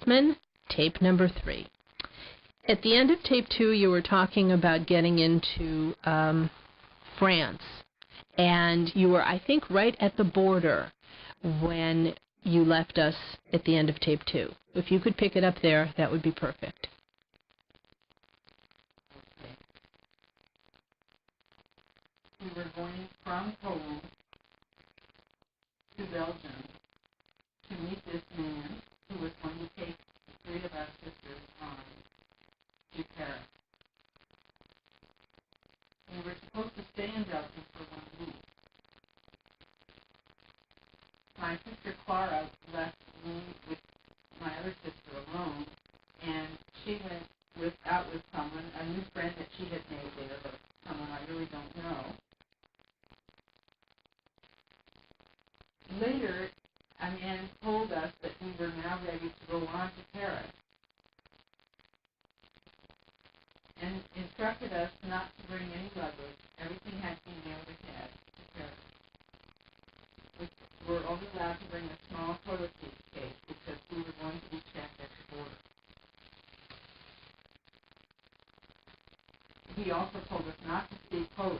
Rosman, tape number 3. At the end of tape 2, you were talking about getting into France, and you were, I think, right at the border when you left us at the end of tape 2. If you could pick it up there, that would be perfect. Okay. We were going from Poland to Belgium to meet this man who was going to take 3 of our sisters on to Paris. We were supposed to stay in Belgium for 1 week. My sister Clara left me with my other sister alone, and she went out with someone, a new friend that she had made there, but someone I really don't know. Later, a man told us that we were now ready to go on to Paris and instructed us not to bring any luggage. Everything had to be mailed ahead to Paris. We were only allowed to bring a small toilet case because we were going to be checked at the border. He also told us not to speak Polish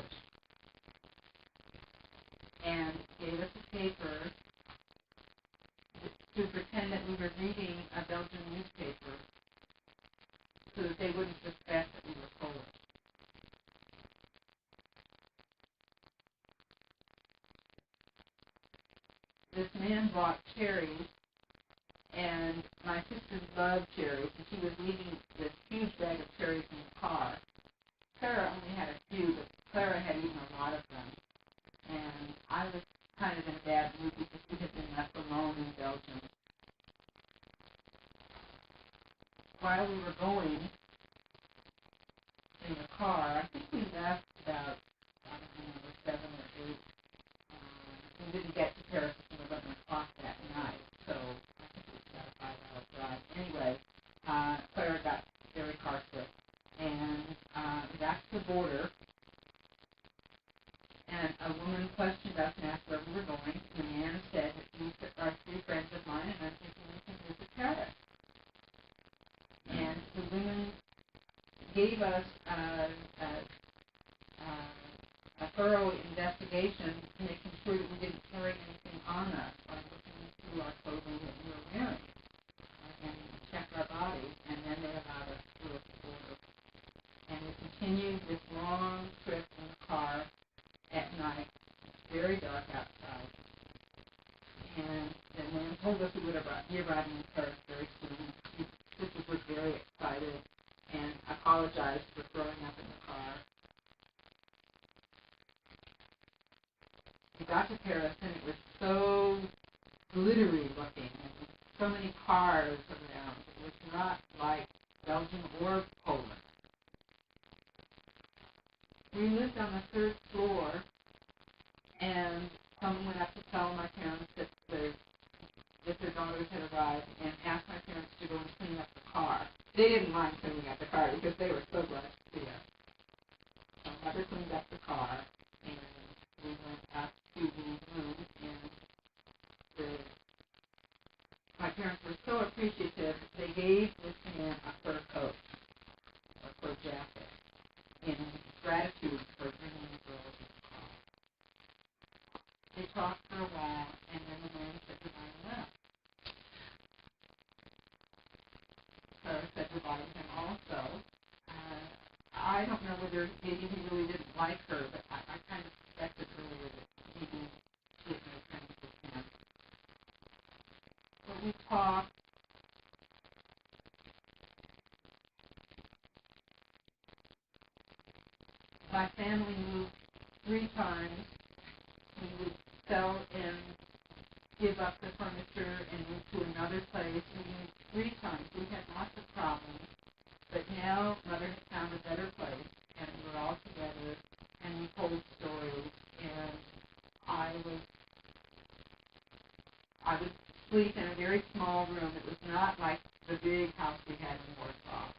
and gave us a paper to pretend that we were reading a Belgian newspaper so that they wouldn't suspect that we were Polish. This man bought cherries, and my sister loved cherries, and she was leaving this huge bag of cherries in the car. Clara only had a few, but Clara had eaten a lot of them, and I was kind of in a bad mood because we had been left alone in Belgium. While we were going in the car, I think we left about, I don't remember, 7 or 8. We didn't get to Paris until 11 o'clock that night, so I think it was about a 5-hour drive. Anyway, Clara got very car sick, and we got to the border, and a woman questioned us and asked where we were going. The man said that these are 3 friends of mine, and I'm thinking we can visit Paris. And the woman gave us a thorough investigation, making sure that we didn't carry anything on us by looking through our clothing that we were wearing, and checked our bodies, and then they allowed us through at the border. And we continued this long trip in the car at night. It's very dark outside. And the man told us we would be arriving in Paris very soon. His sisters were very excited and apologized for throwing up in the car. We got to Paris, and it was so glittery looking, and so many cars around. It was not like Belgium or Poland. We lived on the 3rd floor, and someone went up to tell my parents that their daughters had arrived, and asked my parents to go and clean up the car. They didn't mind cleaning up the car because they were so glad to see us. So Mother cleaned up the car, and we went up to the room, and my parents were so appreciative. They gave this man a fur coat, a fur jacket, in gratitude for bringing the girls to the car. They talked for a while, and then the man said goodbye and left. Clara said goodbye to him also. I don't know whether maybe he really didn't like her, but I kind of suspected earlier that maybe she had made friends with him. But we talked. My family moved 3 times. We would sell and give up the furniture and move to another place. We moved 3 times. We had lots of problems. But now Mother has found a better place, and we're all together, and we told stories, and I would sleep in a very small room. It was not like the big house we had in Warsaw.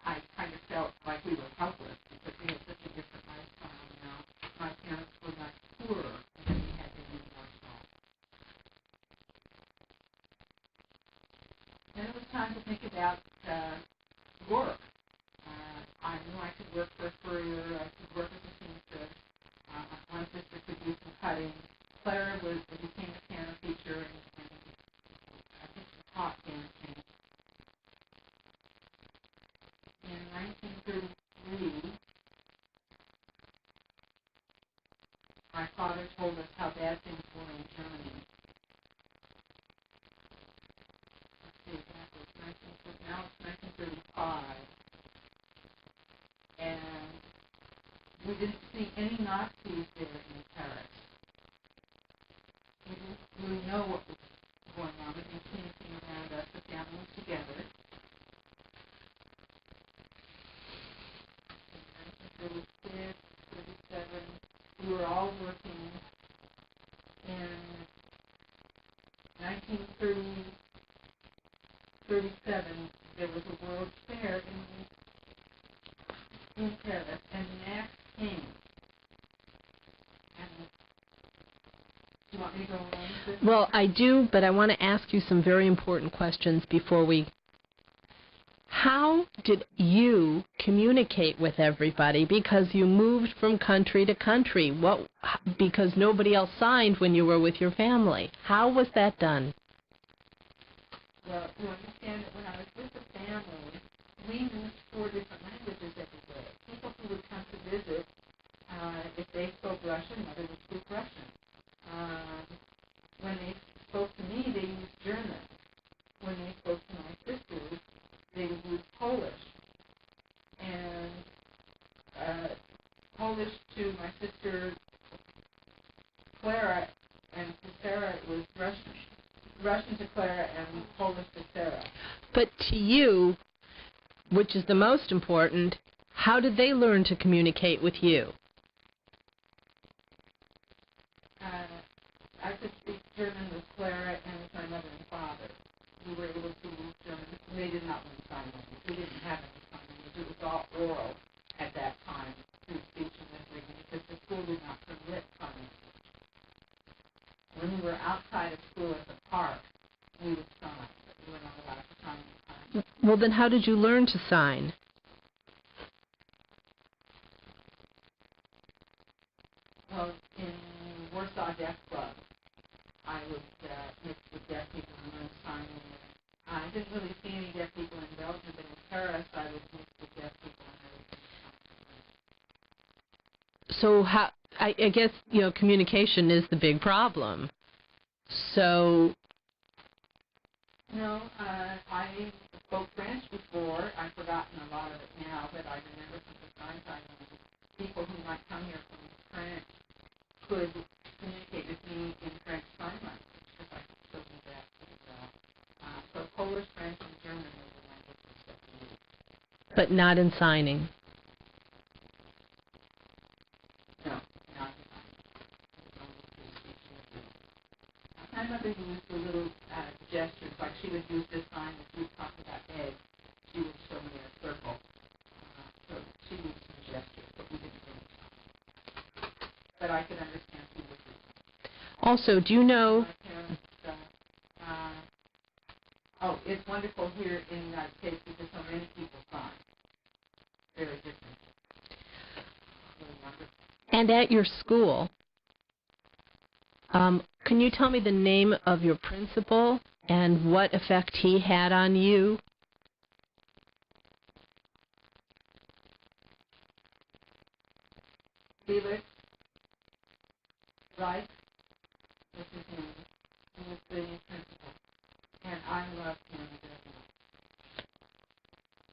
I kind of felt like we were helpless because we had such a different lifestyle now. My parents were much poorer than we had been in Warsaw. And it was knew I could work for a furrier. I could work as a seamstress. My sister could do some cutting. Clara became a piano teacher, and I think she taught dancing. In 1933, my father told us how bad things were in Germany. Let's see, that was now it's 1935. And we didn't see any Nazis there in Paris. We didn't really know what was going on. We didn't see anything around us. The family was together. In 1936, 37, we were all working. In 1937, there was a World's Fair in Paris, and Max came. And do you want me to go on with this? Well, I do, but I want to ask you some very important questions before we... How did you communicate with everybody? Because you moved from country to country. Because nobody else signed when you were with your family. How was that done? Well, you understand that when I was with the family, we used 4 different languages every day. People who would come to visit, if they spoke Russian, mother would speak Russian. When they spoke to me, they used German. When they spoke to my sisters, they would use Polish. And Polish to my sister Clara, and to Sarah it was Russian. Russian to Clara and Polish to Sarah. But to you, which is the most important, how did they learn to communicate with you? I could speak German with Clara and with my mother and father. We were able to use German. They did not learn sign language. We didn't have any sign language. It was all oral at that time through speech and listening because the school did not permit sign language. When we were outside of school at the park, we would sign, but we were not allowed to sign in time. Well, then how did you learn to sign? Well, in Warsaw Deaf Club, I would mix with deaf people and learn signing. I didn't really see any deaf people in Belgium, but in Paris, I would mix with deaf people and everything. So how, I guess, communication is the big problem. So... No, I spoke French before. I've forgotten a lot of it now, but I remember some of the signs I knew. People who might come here from France could communicate with me in French sign language because I could still do that pretty well. So Polish, French, and German were the languages that we used. But not in signing. No, not in signing. My mother used the little gestures, like she would use this sign if we talked about eggs. She would show me a circle. So she used some gestures, but we didn't really sign. But I could understand who was reading. Also, do you know... My parents, it's wonderful here in the United States because so many people sign. Very different. Really wonderful. And at your school, can you tell me the name of your principal and what effect he had on you? Felix Rice was his name. He was the principal. And I loved him very much.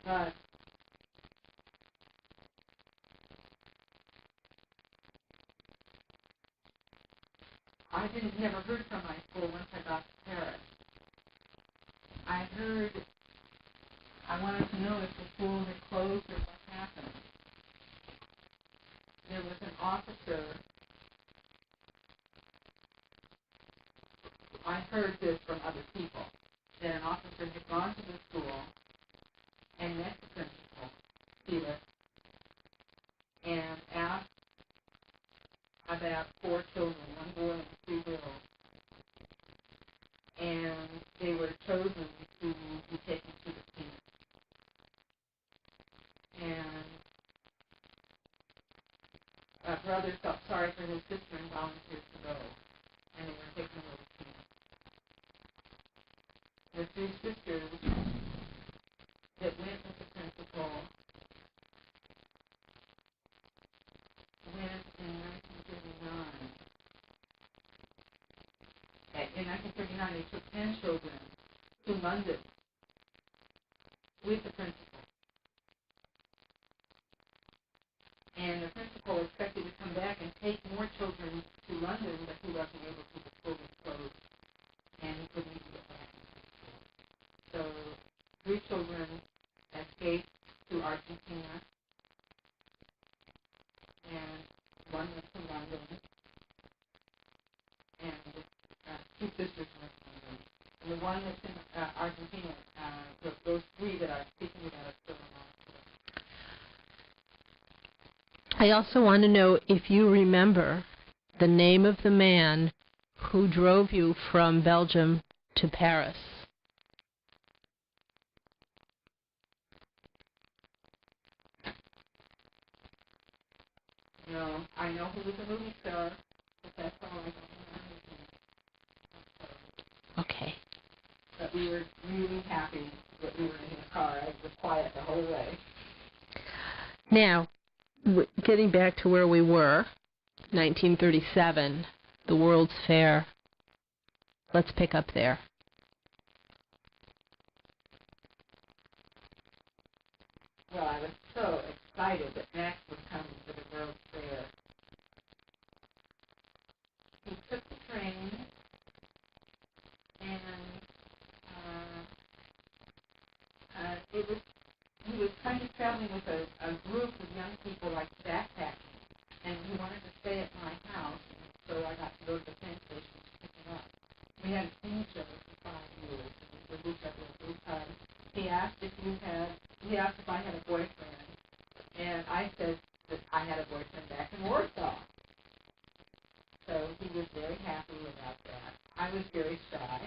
But I never heard from my school once I got to Paris. I wanted to know if the school had closed or what happened. There was an officer. I heard this from other people, that an officer had gone to the school and met the principal, Felix, and asked about 4 children, 1 boy and 3 girls. And they were chosen to be taken to the camp. And brother felt sorry for his sister and volunteered to go, and they were taken away to camp. The three sisters that went with the principal went in 1939. In 1939, they took 10 children to London with the principal. And the principal expected to come back and take more children to London, but he wasn't able to. The school was closed, and he couldn't even get back into the school. So 3 children escaped to Argentina, and one went to London, and 2 sisters went to London. And the one that's in Argentina, those 3 that I'm speaking about are still alive. I also want to know if you remember the name of the man who drove you from Belgium to Paris. No, I know he was a movie star, but that's all I don't remember his name. Okay. But we were really happy that we were in the car. I was quiet the whole way. Now, getting back to where we were, 1937, the World's Fair. Let's pick up there. Well, I was so excited that Max was coming to the World's Fair. He took the train, and he was kind of traveling with a group of young people like backpacking, and he wanted to stay at my house, so I got to go to the train station to pick him up. We hadn't seen each other for 5 years, and we would each other at this time. He asked if I had a boyfriend, and I said that I had a boyfriend back in Warsaw. So he was very happy about that. I was very shy.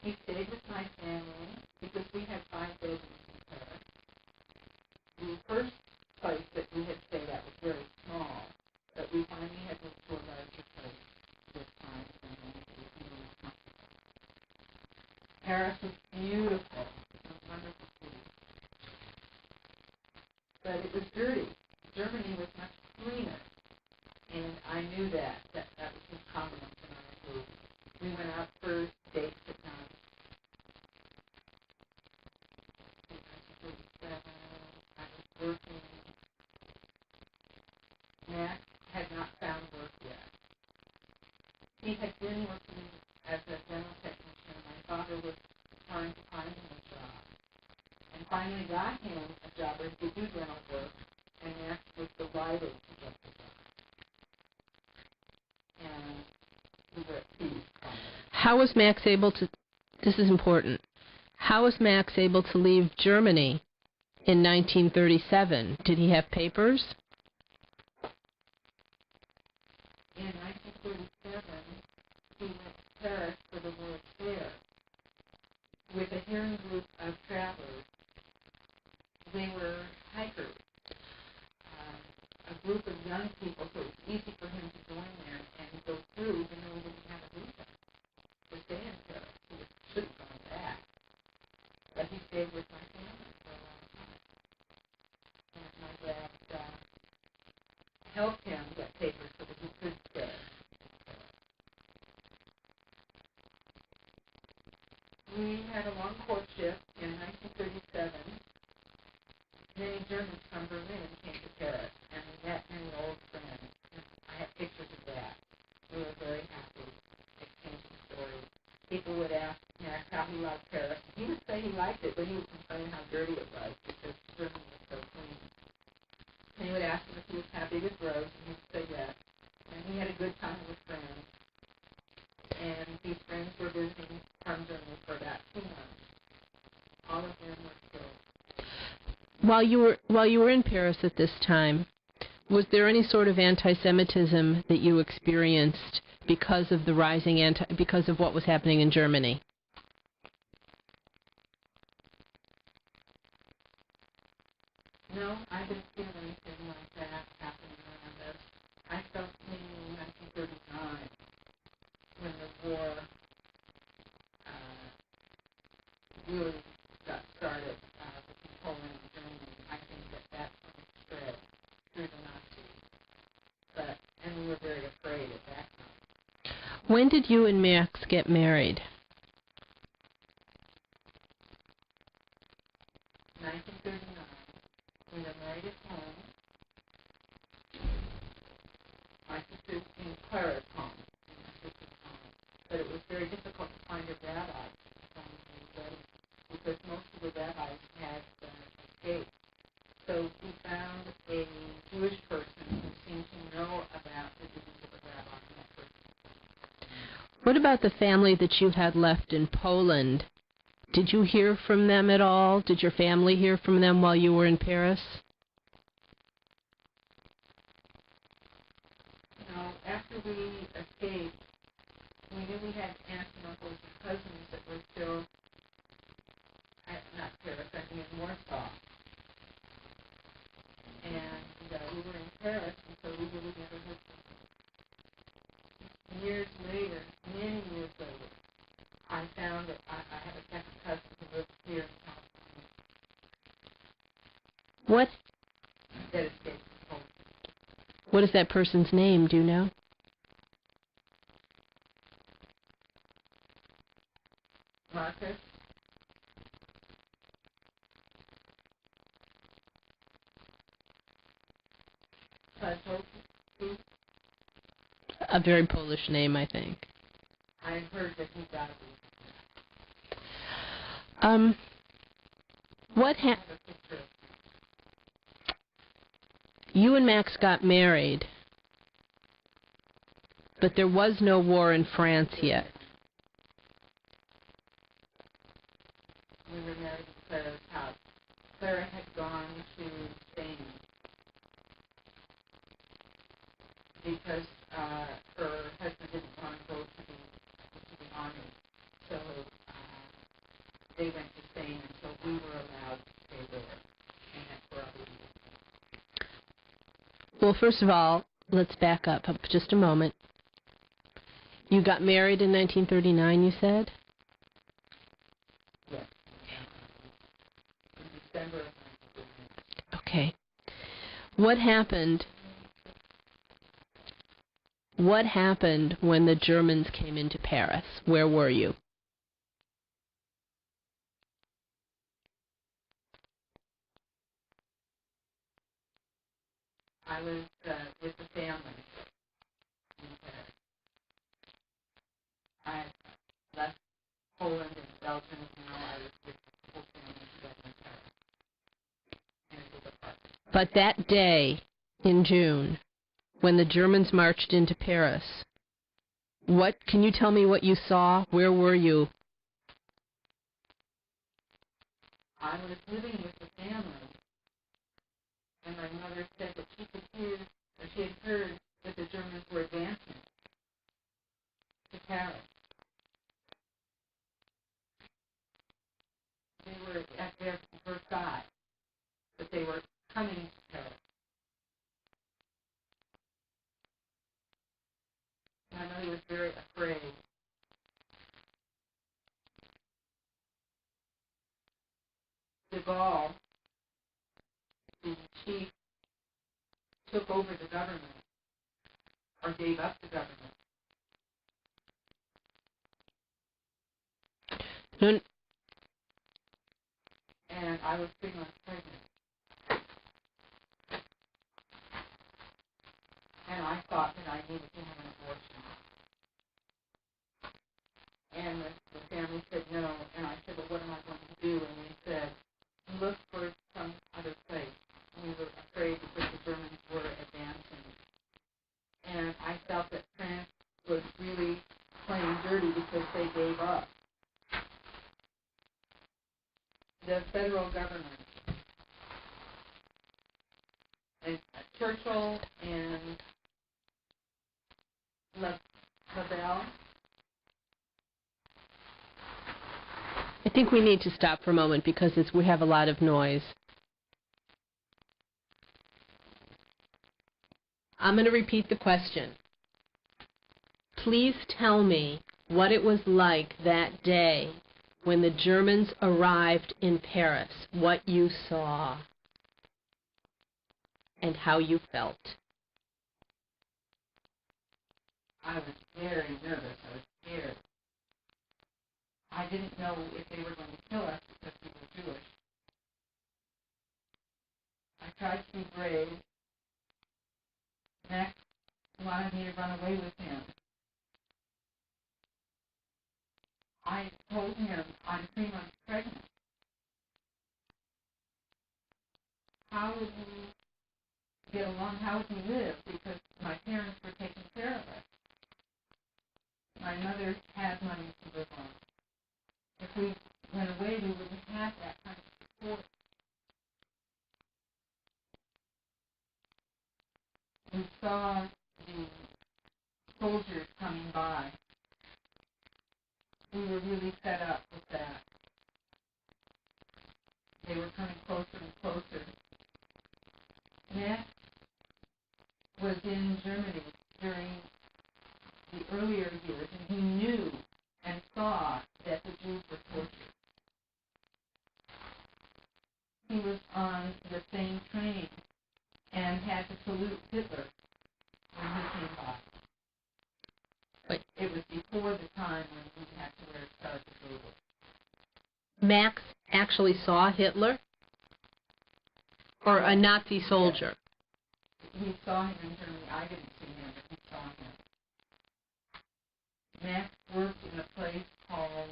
He stayed with my family because we had 5 bedrooms in Paris. The first place that we had stayed at was very small, but we finally had moved to a larger place this time, and it was really comfortable. Paris was beautiful. It was a wonderful city. But it was dirty. Germany was much cleaner, and I knew that was his comment when I moved. We went out for dates at night. In 1937, I was working. Max had not found work yet. He had been working as a dental technician. My father was trying to find him a job, and finally got him a job where he could do dental work, and Max was delighted to get the job. And we were at peace. How was Max able to, this is important, how was Max able to leave Germany in 1937? Did he have papers? In 1937, he went to Paris for the World's Fair with a hearing group of travelers. They were hikers, a group of young people, so it was easy for him to join there and go through, even though he didn't have a visa to stay in Paris. He should have gone back. But he stayed with my family for a long time. And my dad helped him get papers so that he could stay. We had a long courtship in 1937. Many Germans from Berlin came to Paris, and we met many old friends. And I have pictures of that. We were very happy exchanging stories. People would ask Max how he liked Paris. He would say he liked it, but he would complain how dirty it was because Germany was so clean. And he would ask him if he was happy with Rose, and he would say yes. And he had a good time with friends. And these friends were visiting from Germany for about 2 months. All of them were killed. While you were in Paris at this time, was there any sort of anti-Semitism that you experienced because of the because of what was happening in Germany? No, I didn't feel anything like that happening When did you and Max get married? 1939. We got married at home. My sister's in Clara's home, in my sister's home. But it was very difficult to find a rabbi because most of the rabbis had escaped. So we found a Jewish person who seemed to know about the duties of a rabbi. And that person. What about the family that you had left in Poland? Did you hear from them at all? Did your family hear from them while you were in Paris? No, after we escaped, we knew we had aunts and uncles and cousins that were still not Paris, I mean in Warsaw. And we were in Paris, and so we really never heard from them. Years later, many years later, I found that I have a second cousin who lives here in California. What? That escaped from Poland. What is that person's name? Do you know? Marcus. A very Polish name, I think. I heard that he got What You and Max got married, but there was no war in France yet. We were married at Clara's house. Clara had gone to Spain because her husband didn't want to go to the army. So they went to Spain, and so we were allowed to stay there. And that's where I was. Well, first of all, let's back up just a moment. You got married in 1939, you said? Yes. In December of 1939. Okay. What happened when the Germans came into Paris? Where were you? I was with the family in Paris. I left Poland and Belgium, and now I was with the whole family together in Paris. And it was a party. But that day in June, when the Germans marched into Paris, can you tell me what you saw? Where were you? I was living with the family, and my mother said that she could hear, or she had heard that the Germans were advancing to Paris. They were at their Versailles, but they were coming to Paris. My mother was very afraid. De Gaulle, the chief, took over the government, or gave up the government. No. And I was 3 months pregnant. And I thought that I needed to have an abortion. And the family said no, and I said, well, what am I going to do? And they said, look for some other place. And we were afraid because the Germans were advancing. And I felt that France was really playing dirty because they gave up. The federal government, and Churchill and LaBelle. I think we need to stop for a moment because we have a lot of noise. I'm going to repeat the question. Please tell me what it was like that day when the Germans arrived in Paris, what you saw, and how you felt. I was very nervous. I was scared. I didn't know if they were going to kill us because we were Jewish. I tried to be brave. Max wanted me to run away with him. I told him I'm 3 months pregnant. How would we get along? How would we live? Because my parents were taking care of us. My mother had money to live on. If we went away, we wouldn't have that kind of support. We saw the soldiers coming by. We were really fed up with that. They were coming closer and closer. Matt was in Germany during the earlier years, and he knew and saw that the Jews were tortured. He was on the same train and had to salute Hitler when he came by. Wait. It was before the time when we had to wear Star Spangled. Max actually saw Hitler? Or a Nazi soldier? Yes. We saw him in Germany. I didn't see him, but we saw him. Max worked in a place called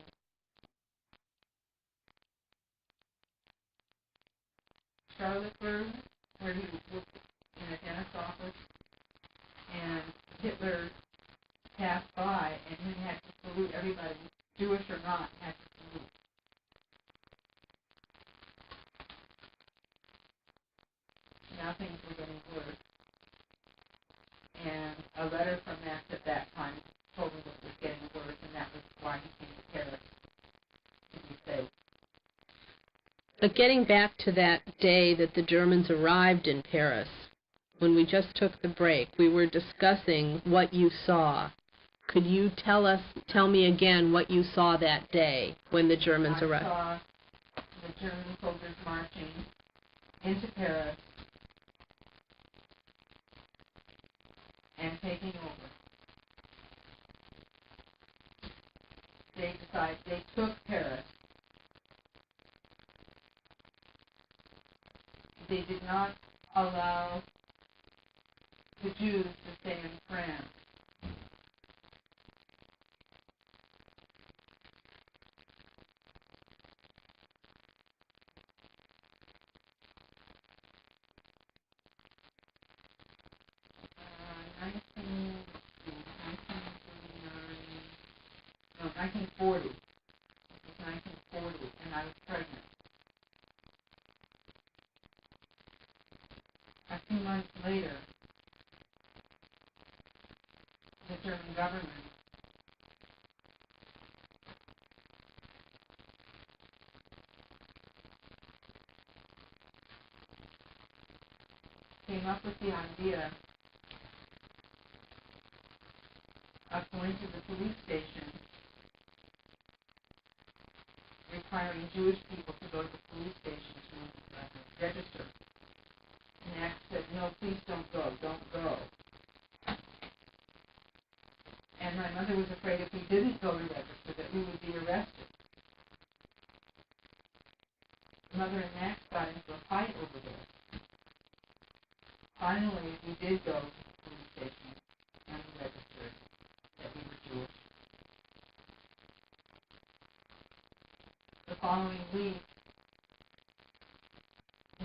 Charlottenburg, where he worked in a dentist's office, and Hitler passed by, and he had to salute everybody, Jewish or not, had to salute. Now things were getting worse. And a letter from Max at that time told me that it was getting worse, and that was why he came to Paris to be safe. But getting back to that day that the Germans arrived in Paris, when we just took the break, we were discussing what you saw. Could you tell me again what you saw that day when the Germans arrived? I saw the German soldiers marching into Paris and taking over. They took Paris. They did not allow the Jews to stay in France. No, 1940. It was 1940, and I was pregnant. A few months later, the German government came up with the idea of going to the police station, requiring Jewish people to go to the police station to register. And Max said, no, please don't go, don't go. And my mother was afraid if we didn't go to register that we would be arrested. Mother and Max got into a fight over this. Finally, we did go to the police station and we registered that we were Jewish. The following week,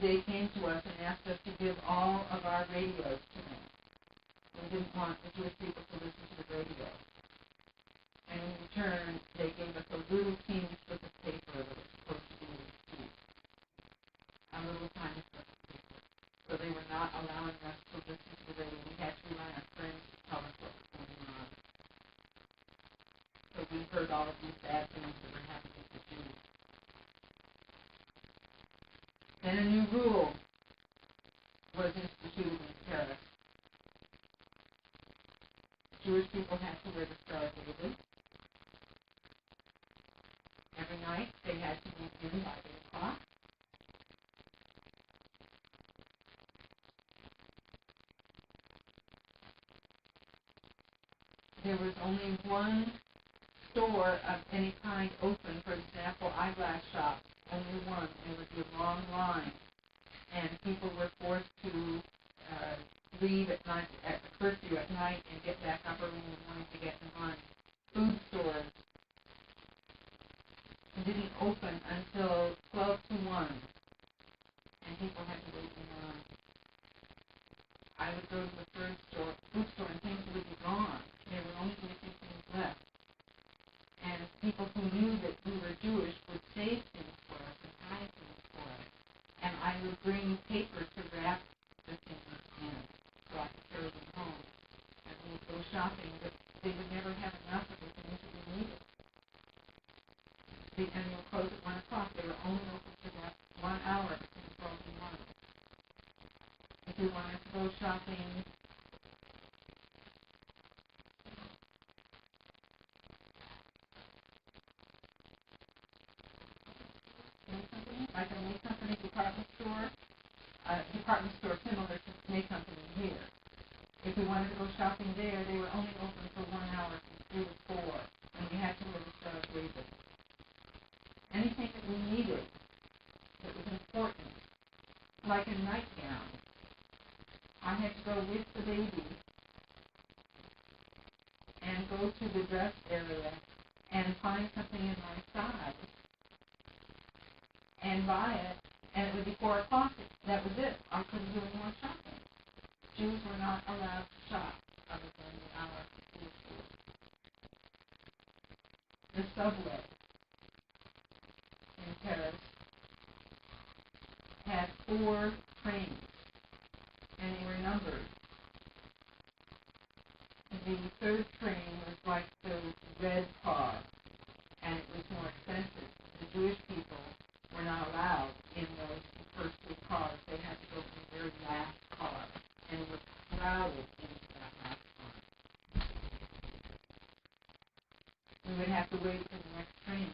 they came to us and asked us to give all of our radios to them. We didn't want the Jewish people to listen to the radio. And in return, they gave us a little teeny slip of paper that was supposed to be a receipt. A little tiny slip of paper. So they were not allowing us to listen to the radio. We had to rely on friends to tell us what was going on. So we heard all of these bad things that were happening to Jews. Then a new rule was instituted in Paris. Jewish people had to wear the Star of David. Every night they had to be in by 8 o'clock. there was only one store of any kind open. For example, eyeglass shops, only one. There would be a long line, and people were forced to leave at night, at curfew at night, and get back up early in the morning to get in line. Food stores didn't open until 12 to 1, and people had to wait in line. I would go to the food store, and things would be gone. There would only be a few things left. And people who knew that we were Jewish would save things for us and hide things for us. And I would bring paper to wrap the things in so I could carry them home. And we would go shopping, but they would never have enough of the things that we needed. And they would close at 1 o'clock. They were only open for that 1 hour between 12 and 1. If we wanted to go shopping, like a May Company department store similar to May Company here. If we wanted to go shopping there, they were only open for 1 hour from 3 to 4, and we had to wear the Star of David. Anything that we needed that was important, like a nightgown, I had to go with the baby and go to the dress area and find something in my size and buy it, and it would be 4 o'clock. That was it. I couldn't do any more shopping. Jews were not allowed to shop other than the hour before school. The subway in Paris had 4 trains, and they were numbered. The third train was like the red car, and it was more expensive. The Jewish people were not allowed in those first 2 cars. They had to go in the very last car, and were crowded into that last car. We would have to wait for the next train,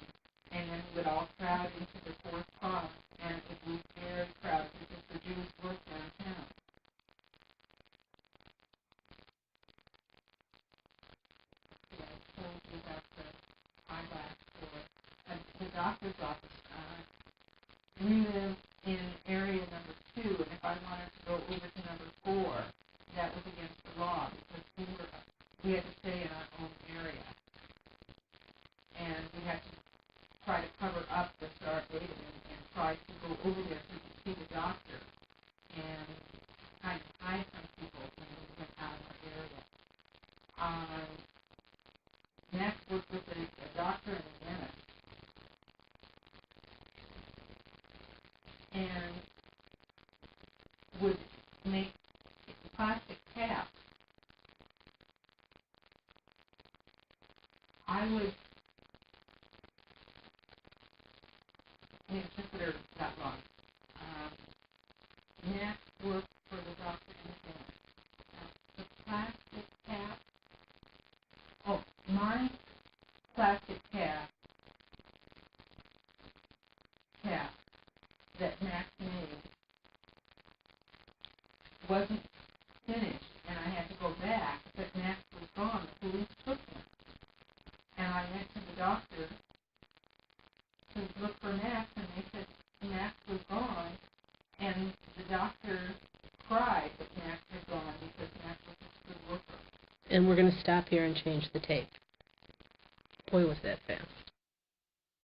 and then we would all crowd into the 4th car, and it would be very crowded because the Jews worked downtown. I told you about the eyeglass store. The doctor's office. We live in area number 2, and if I wanted to go over to number 4, that was against the law because we had to stay in our own area, and we had to try to cover up the Star of David and try to go over there so we could see the doctor and kind of hide from people when we went out of our area. Next worked with a doctor and a dentist, and would make plastic caps. I would consider that long. Next worked for the doctor and the dentist. The plastic cap. Oh, my plastic cap that Max made wasn't finished, and I had to go back, but Max was gone. The police took him. And I went to the doctor to look for Max, and they said Max was gone, and the doctor cried that Max had gone because Max was a good worker. And we're going to stop here and change the tape. Boy, was that fast.